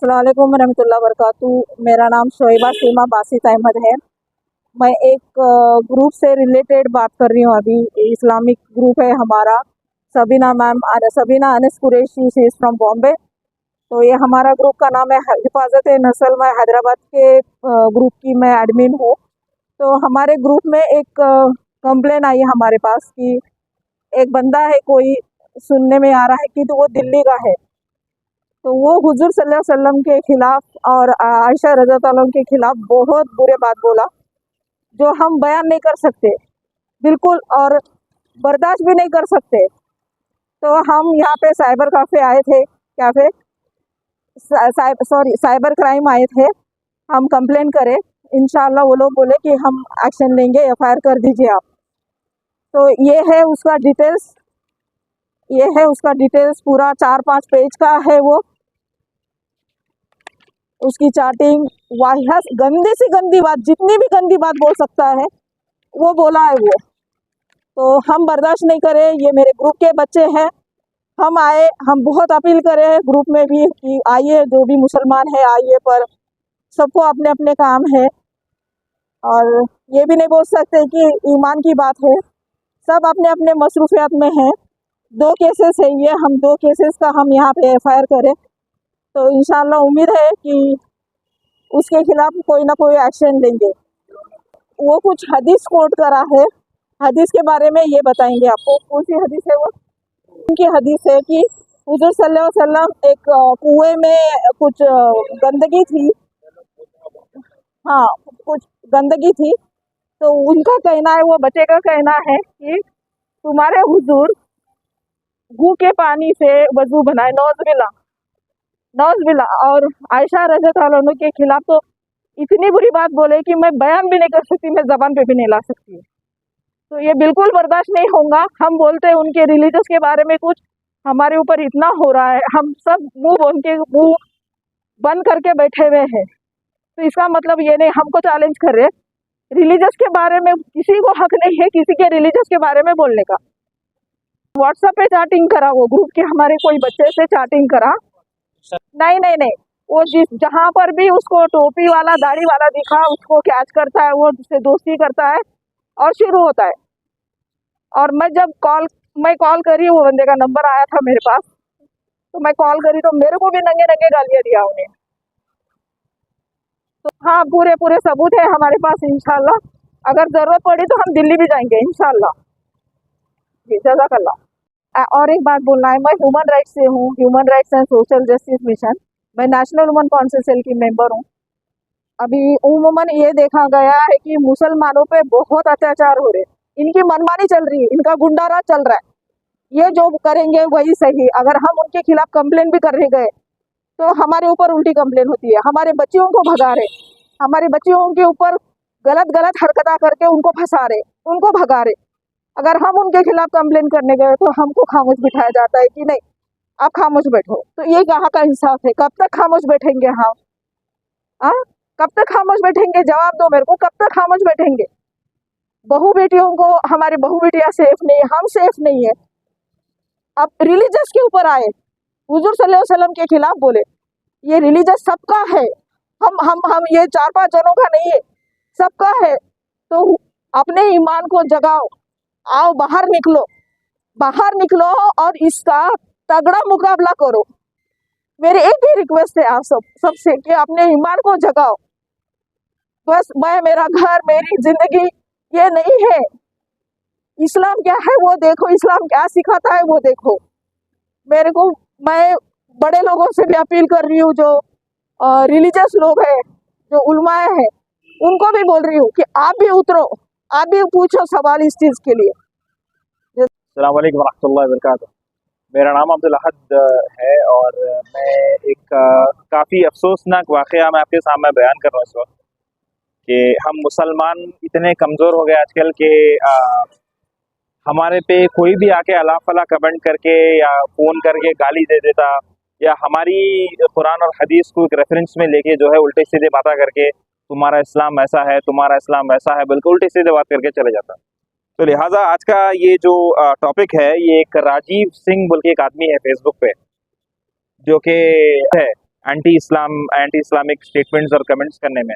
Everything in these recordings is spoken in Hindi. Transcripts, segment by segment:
अस्सलाम वालेकुम रहमतुल्लाहि व बरकातुहू। मेरा नाम शोएबा सीमा बासित अहमद है। मैं एक ग्रुप से रिलेटेड बात कर रही हूँ। अभी इस्लामिक ग्रुप है हमारा, Sabina ma'am, Sabina Anas Qureshi, she is from Bombay. तो ये हमारा ग्रुप का नाम है हिफाजत नस्ल। मैं हैदराबाद के ग्रुप की मैं एडमिन हूँ। तो हमारे ग्रुप में एक कंप्लेन आई है हमारे पास कि एक बंदा है, कोई सुनने में आ रहा है कि तो वो दिल्ली का है, तो वो हुजूर सल्लल्लाहु अलैहि वसल्लम के खिलाफ और आयशा रज़ी अल्लाह अन्हा के खिलाफ बहुत बुरे बात बोला, जो हम बयान नहीं कर सकते बिल्कुल, और बर्दाश्त भी नहीं कर सकते। तो हम यहाँ पे साइबर काफ़े आए थे, कैफ़े साइबर क्राइम आए थे, हम कंप्लेन करें। इंशाल्लाह वो लोग बोले कि हम एक्शन लेंगे, एफआईआर कर दीजिए आप। तो ये है उसका डिटेल्स पूरा 4-5 पेज का है वो। उसकी चैटिंग, वाहियात, गंदी से गंदी बात, जितनी भी गंदी बात बोल सकता है वो बोला है वो। तो हम बर्दाश्त नहीं करें, ये मेरे ग्रुप के बच्चे हैं, हम आए, हम बहुत अपील करें ग्रुप में भी कि आइए, जो भी मुसलमान है आइए, पर सबको अपने अपने काम है और ये भी नहीं बोल सकते कि ईमान की बात है, सब अपने अपने मसरूफियात में हैं। 2 केसेस है ये, हम 2 केसेस का हम यहाँ पे एफआईआर करें, तो इंशाल्लाह उम्मीद है कि उसके खिलाफ कोई ना कोई एक्शन लेंगे। वो कुछ हदीस कोट करा है, हदीस के बारे में ये बताएंगे आपको। कौन सी हदीस है वो? उनकी हदीस है कि हुजूर सल्लल्लाहु अलैहि वसल्लम एक कुएं में कुछ गंदगी थी, हाँ, कुछ गंदगी थी, तो उनका कहना है, वो बच्चे का कहना है कि तुम्हारे हुजूर गू के पानी से वजू बनाए, नौज़ बिल्ला। और आयशा रज़ी अल्लाह अन्हा के खिलाफ तो इतनी बुरी बात बोले कि मैं बयान भी नहीं कर सकती, मैं ज़बान पे भी नहीं ला सकती। तो ये बिल्कुल बर्दाश्त नहीं होगा। हम बोलते हैं उनके रिलीजियस के बारे में कुछ, हमारे ऊपर इतना हो रहा है, हम सब मुंह बंद करके बैठे हुए हैं। तो इसका मतलब ये नहीं हमको चैलेंज कर रहे, रिलीजियस के बारे में किसी को हक नहीं है किसी के रिलीजियस के बारे में बोलने का। व्हाट्सएप पे चैटिंग करा, वो ग्रुप के हमारे कोई बच्चे से चैटिंग करा। नहीं नहीं नहीं, वो जहाँ पर भी उसको टोपी वाला दाढ़ी वाला दिखा, उसको कैच करता है, वो उससे दोस्ती करता है और शुरू होता है। और मैं कॉल करी, वो बंदे का नंबर आया था मेरे पास, तो मैं कॉल करी तो मेरे को भी नंगे नंगे गालियाँ दिया उन्हें। तो हाँ, पूरे पूरे सबूत है हमारे पास। इंशाल्लाह अगर ज़रूरत पड़ी तो हम दिल्ली भी जाएंगे इंशाल्लाह। जी, जज़ाकल्लाह। और एक बात बोलना है, मैं ह्यूमन राइट्स से हूँ, human rights and social justice mission. मैं नेशनल वुमेन काउंसिल सेल की मेंबर हूँ। अभी उमूमन ये देखा गया है कि मुसलमानों पे बहुत अत्याचार हो रहे, इनकी मनमानी चल रही है, इनका गुंडाराज चल रहा है। ये जो करेंगे वही सही। अगर हम उनके खिलाफ कंप्लेन भी करने गए तो हमारे ऊपर उल्टी कंप्लेन होती है, हमारे बच्चियों को भगा रहे, हमारे बच्चियों के ऊपर गलत गलत हरकत करके उनको फंसा रहे, उनको भगा रहे। अगर हम उनके खिलाफ कंप्लेन करने गए तो हमको खामोश बिठाया जाता है कि नहीं, आप खामोश बैठो। तो ये कहाँ का इंसाफ है? कब तक खामोश बैठेंगे हम? हाँ, कब तक खामोश बैठेंगे? जवाब दो मेरे को, कब तक खामोश बैठेंगे? बहू बेटियों को, हमारी बहू बेटियां सेफ नहीं है, हम सेफ नहीं है। अब रिलीजियस के ऊपर आए, हुजूर सल्लल्लाहु अलैहि वसल्लम के खिलाफ बोले, ये रिलीजियस सबका है, हम ये 4-5 जनों का नहीं है, सबका है। तो अपने ईमान को जगाओ, आओ बाहर निकलो और इसका तगड़ा मुकाबला करो। मेरी एक ही रिक्वेस्ट है आप सबसे कि अपने ईमान को जगाओ। बस मैं, मेरा घर, मेरी जिंदगी ये नहीं है। इस्लाम क्या है वो देखो, इस्लाम क्या सिखाता है वो देखो। मैं बड़े लोगों से भी अपील कर रही हूँ, जो रिलीजियस लोग हैं, जो उलमाए हैं, उनको भी बोल रही हूँ कि आप भी उतरो, आप भी पूछो सवाल इस चीज़ के लिए। अस्सलाम वालेकुम रहमतुल्लाहि व बरकातुहू। मेरा नाम अब्दुल अहद है और मैं एक काफ़ी अफसोसनाक वाक़या मैं आपके सामने बयान कर रहा हूँ इस वक्त, कि हम मुसलमान इतने कमज़ोर हो गए आजकल कि हमारे पे कोई भी आके अला फला कमेंट करके या फ़ोन करके गाली दे देता, या हमारी कुरान और हदीस को एक रेफरेंस में लेके जो है उल्टे सीधे बातें करके तुम्हारा इस्लाम ऐसा है, तुम्हारा इस्लाम वैसा है, बिल्कुल उल्टे सीधे बात करके चले जाता। तो लिहाजा आज का ये जो टॉपिक है, ये एक राजीव सिंह बोल के एक आदमी है फेसबुक पे, जो कि है एंटी इस्लामिक स्टेटमेंट्स और कमेंट्स करने में।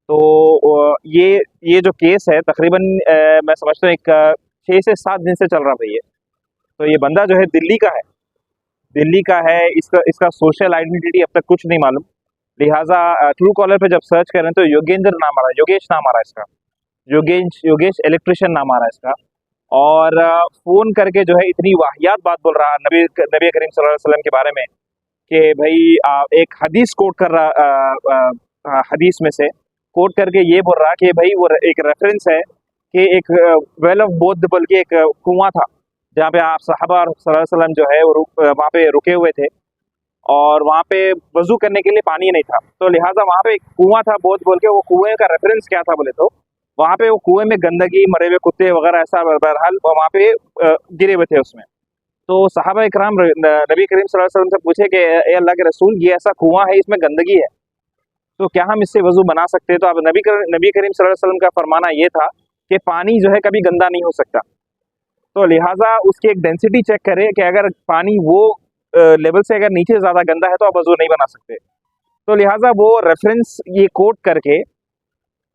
तो ये जो केस है तकरीबन मैं समझता हूँ एक 6 से 7 दिन से चल रहा था ये। तो ये बंदा जो है दिल्ली का है, इसका सोशल आइडेंटिटी अब तक कुछ नहीं मालूम। लिहाजा ट्रू कॉलर पे जब सर्च करें तो योगेंद्र नाम आ रहा है, योगेश नाम आ रहा है इसका, योगेश इलेक्ट्रिशियन नाम आ रहा है इसका। और फ़ोन करके जो है इतनी वाहियात बात बोल रहा नबी करीम सल्लल्लाहु अलैहि वसल्लम के बारे में कि भाई एक हदीस कोट कर रहा, हदीस में से कोट करके ये बोल रहा कि भाई वो एक रेफरेंस है कि एक वेल ऑफ बोध बोल के एक कुआं था जहाँ पे आप सहाबा सल्लल्लाहु अलैहि वसल्लम जो है वो वहाँ पे रुके हुए थे और वहाँ पे वजू करने के लिए पानी नहीं था, तो लिहाजा वहाँ पे एक कुआं था बोध बोल के। वो कुएं का रेफरेंस क्या था बोले तो वहाँ पे वो कुएं में गंदगी, मरे हुए कुत्ते वगैरह ऐसा बहरहाल वहाँ पे गिरे हुए थे उसमें। तो सहाबा इकराम नबी करीम सल्लल्लाहु अलैहि वसल्लम से पूछे कि ए अल्लाह के रसूल, ये ऐसा कुआं है, इसमें गंदगी है, तो क्या हम इससे वजू बना सकते हैं? तो अब नबी करीम सल्लल्लाहु अलैहि वसल्लम का फरमाना ये था कि पानी जो है कभी गंदा नहीं हो सकता, तो लिहाजा उसकी एक डेंसिटी चेक करें कि अगर पानी वो लेवल से अगर नीचे ज़्यादा गंदा है तो आप वजू नहीं बना सकते। तो लिहाजा वो रेफरेंस ये कोट करके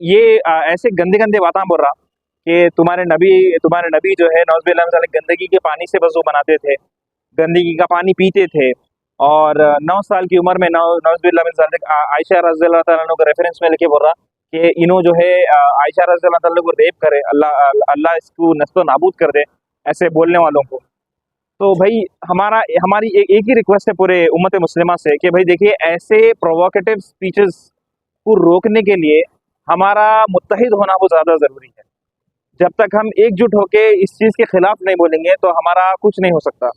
ये ऐसे गंदे गंदे बातें बोल रहा कि तुम्हारे नबी जो है नौज़ुबिल्लाह मिन ज़ालिक गंदगी के पानी से वजू बनाते थे, गंदगी का पानी पीते थे। और 9 साल की उम्र में नौज़ुबिल्लाह मिन ज़ालिक आयशा रज़ियल्लाहु तआला अन्हा को रेफरेंस में लेके बोल रहा कि इन्हों जो है आयशा रज़ियल्लाहु तआला को रेप करे, अल्लाह इसको नस्तो नाबूद कर दे, ऐसे बोलने वालों को। तो भाई हमारी एक ही रिक्वेस्ट है पूरे उम्मत मुस्लिमा से कि भाई देखिए, ऐसे प्रोवोकेटिव स्पीचेस को रोकने के लिए हमारा मुत्तहिद होना वो ज़्यादा ज़रूरी है। जब तक हम एकजुट होके इस चीज़ के खिलाफ नहीं बोलेंगे तो हमारा कुछ नहीं हो सकता।